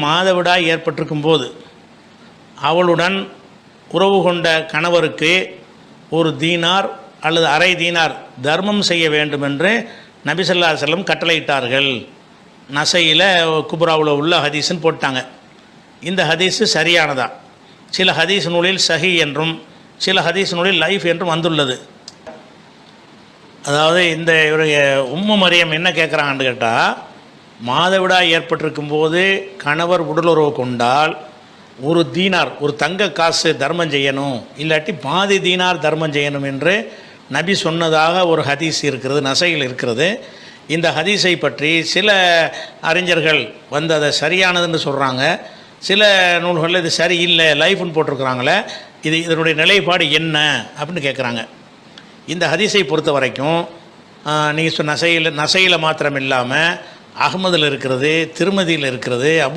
மாதவிடாய் ஏற்பட்டிருக்கும் போது அவளுடன் உறவு கொண்ட கணவருக்கு ஒரு தீனார் அல்லது அரை தீனார் தர்மம் செய்ய வேண்டும் என்று நபி ஸல்லல்லாஹு அலைஹி வஸல்லம் கட்டளையிட்டார்கள். நசையில் குப்ராவில் உள்ள ஹதீஸ்ன்னு போட்டாங்க. இந்த ஹதீஸு சரியானதா? சில ஹதீஸ் நூலில் சஹி என்றும் சில ஹதீஸ் நூலில் லைஃப் என்றும் வந்துள்ளது. அதாவது இந்த உம்மு மரியம் என்ன கேட்குறாங்கன்னு கேட்டால், மாதவிடாய் ஏற்பட்டிருக்கும் போது கணவர் உடலுறவு கொண்டால் ஒரு தீனார், ஒரு தங்க காசு தர்மம் செய்யணும், இல்லாட்டி பாதி தீனார் தர்மம் செய்யணும் என்று நபி சொன்னதாக ஒரு ஹதீஸ் இருக்கிறது, நசையில் இருக்கிறது. இந்த ஹதீஸை பற்றி சில அறிஞர்கள் வந்து அதை சரியானதுன்னு சொல்கிறாங்க. சில நூல்களில் இது சரியில்லை லைஃப்னு போட்டிருக்கிறாங்களே, இதனுடைய நிலைப்பாடு என்ன அப்படின்னு கேட்குறாங்க. இந்த ஹதீஸை பொறுத்த வரைக்கும் நீங்கள் நசையில் மாத்திரம் இல்லாமல் அகமதில் இருக்கிறது, திருமதியில் இருக்கிறது,